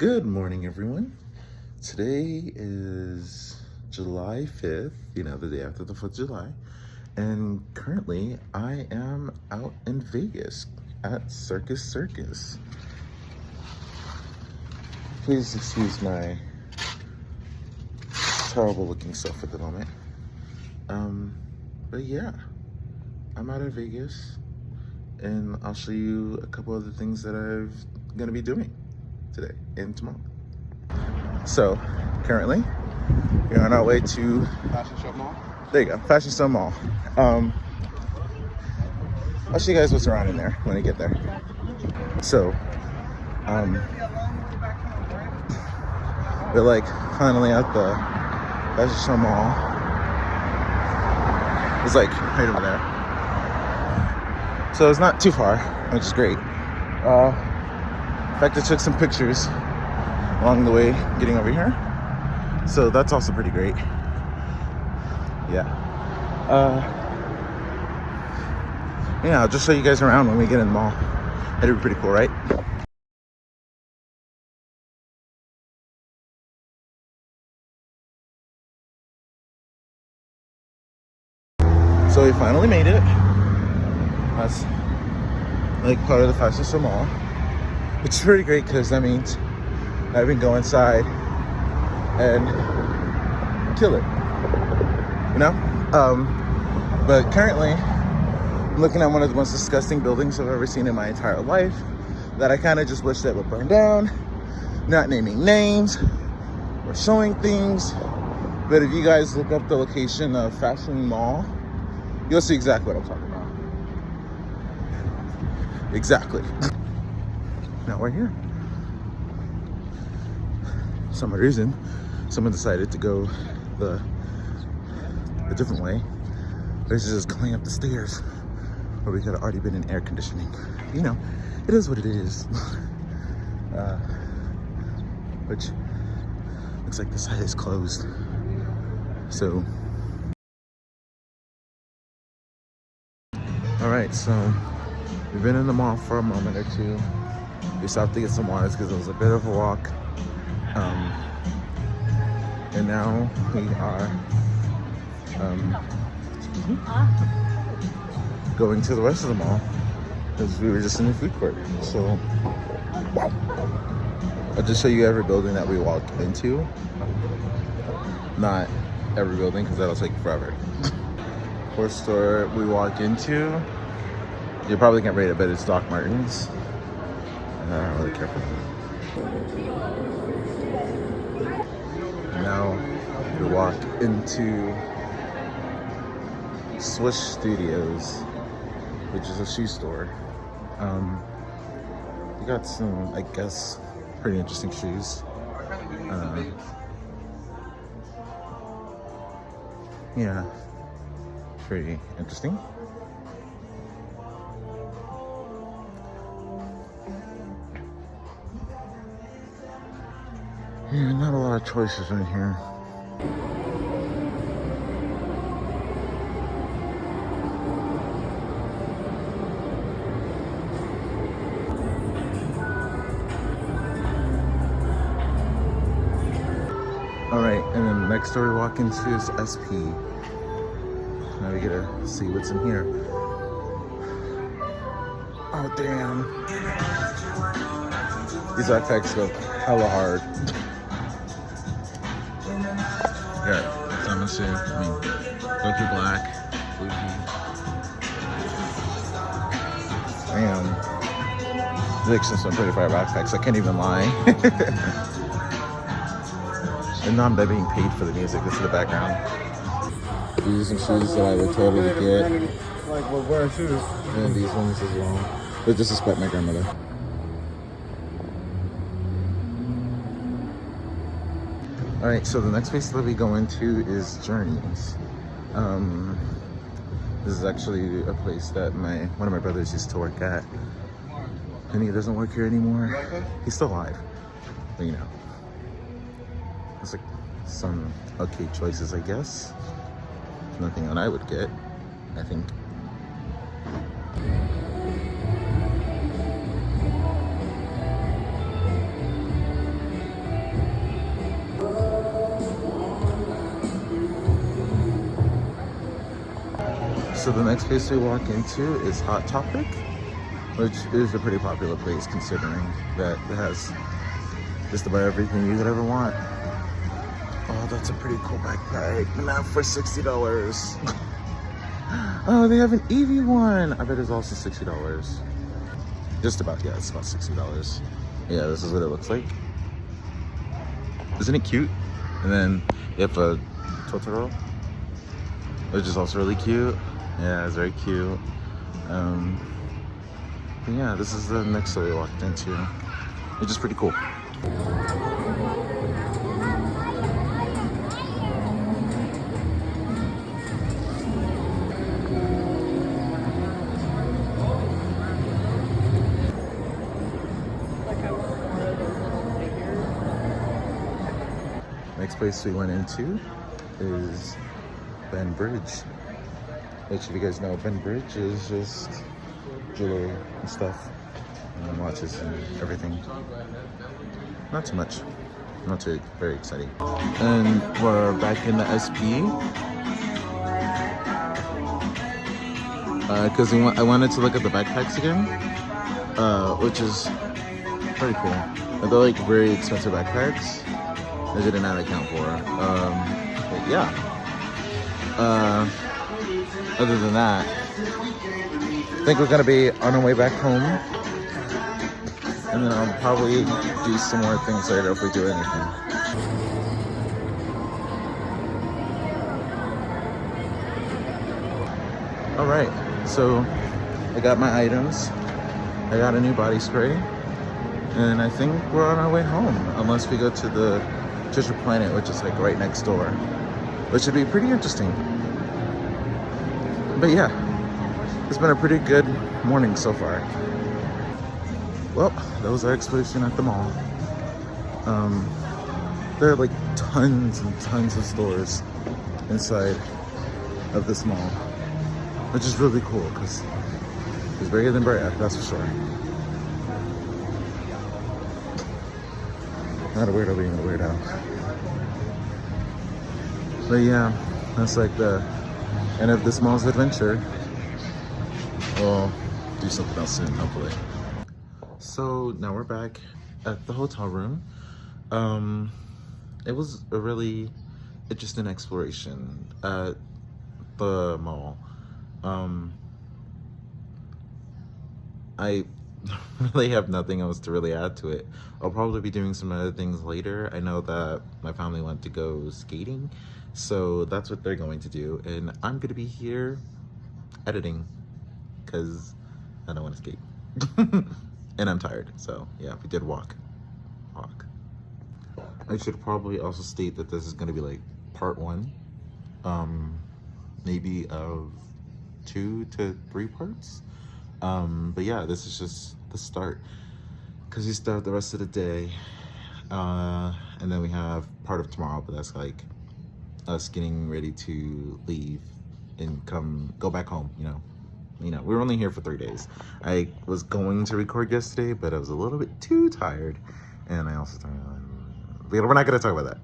Good morning, everyone. Today is July 5th, the day after the 4th of July. And currently, I am out in Vegas at Circus Circus. Please excuse my terrible looking self at the moment. But yeah, I'm out in Vegas and I'll show you a couple of the things that I'm gonna be doing today and tomorrow. So, currently, we're on our way to Fashion Show Mall. There you go, Fashion Show Mall. I'll show you guys what's around in there when I get there. So, we're like finally at the Fashion Show Mall. It's like right over there. So it's not too far, which is great. In fact, I took some pictures along the way getting over here. So that's also pretty great. Yeah. Yeah, I'll just show you guys around when we get in the mall. It'll be pretty cool, right? So we finally made it. That's like part of the Fashion Show Mall. Which is pretty great because that means I can go inside and kill it. But currently I'm looking at one of the most disgusting buildings I've ever seen in my entire life that I kind of just wish that would burn down. Not naming names or showing things, but if you guys look up the location of Fashion Mall, you'll see exactly what I'm talking about. Exactly. Now we're here. For some reason, someone decided to go a different way. Versus just going up the stairs where we could have already been in air conditioning. It is what it is. Which looks like the side is closed. So, all right, so we've been in the mall for a moment or two. We stopped to get some waters because it was a bit of a walk. And now we are going to the rest of the mall because we were just in the food court. So I'll just show you every building that we walk into. Not every building because that'll take forever. First store we walk into, you probably can't rate it, but it's Doc Martens. And I don't really care for them. Now we walk into Swish Studios, which is a shoe store. We got some, I guess, pretty interesting shoes. Yeah, pretty interesting. Yeah, not a lot of choices in here. Alright, and then the next door we walk into is SP. Now we gotta see what's in here. Oh, damn. These backpacks go hella hard. Got Thomas here. Goku Black, Luffy. Damn. These are some pretty fire backpacks. I can't even lie. And now I'm being paid for the music. This is the background. These are some shoes that I would totally get. Like, we're wearing shoes. And these ones as well. But just to spite my grandmother. Alright, so the next place that we go into is Journeys. This is actually a place that one of my brothers used to work at. And he doesn't work here anymore. He's still alive. But it's like some okay choices, I guess. Nothing that I would get, I think. So the next place we walk into is Hot Topic, which is a pretty popular place considering that it has just about everything you could ever want. Oh, that's a pretty cool backpack. Not for $60. Oh, they have an Eevee one. I bet it's also $60. Just about, yeah, it's about $60. Yeah, this is what it looks like. Isn't it cute? And then you have a Totoro, which is also really cute. Yeah, it's very cute. But yeah, this is the next store we walked into, which is pretty cool. Next place we went into is Ben Bridge, which, if you guys know, Ben Bridge is just jewelry and stuff, and watches and everything. Not too much, not too very exciting. And we're back in the SP because I wanted to look at the backpacks again, which is pretty cool. They're like very expensive backpacks. I did not account for. But yeah. Other than that, I think we're gonna be on our way back home, and then I'll probably do some more things later if we do anything. All right, so I got my items. I got a new body spray, and I think we're on our way home, unless we go to the Treasure Planet, which is like right next door, which should be pretty interesting. But yeah, it's been a pretty good morning so far. Well, that was our exploration at the mall. There are like tons and tons of stores inside of this mall, which is really cool because it's bigger than Brea, that's for sure. Not a weirdo being a weirdo. But yeah, that's like the end of this mall's adventure. We'll do something else soon, hopefully. So now we're back at the hotel room. It was a really interesting exploration at the mall. I really have nothing else to really add to it. I'll probably be doing some other things later. I know that my family went to go skating, so that's what they're going to do, and I'm gonna be here editing because I don't want to skate. And I'm tired, so yeah, we did walk. I should probably also state that this is going to be like part 1, maybe of 2 to 3 parts. But yeah, this is just the start, because we start the rest of the day, and then we have part of tomorrow, but that's like us getting ready to leave and go back home. You know, we were only here for 3 days. I was going to record yesterday, but I was a little bit too tired, and I also we're not going to talk about that.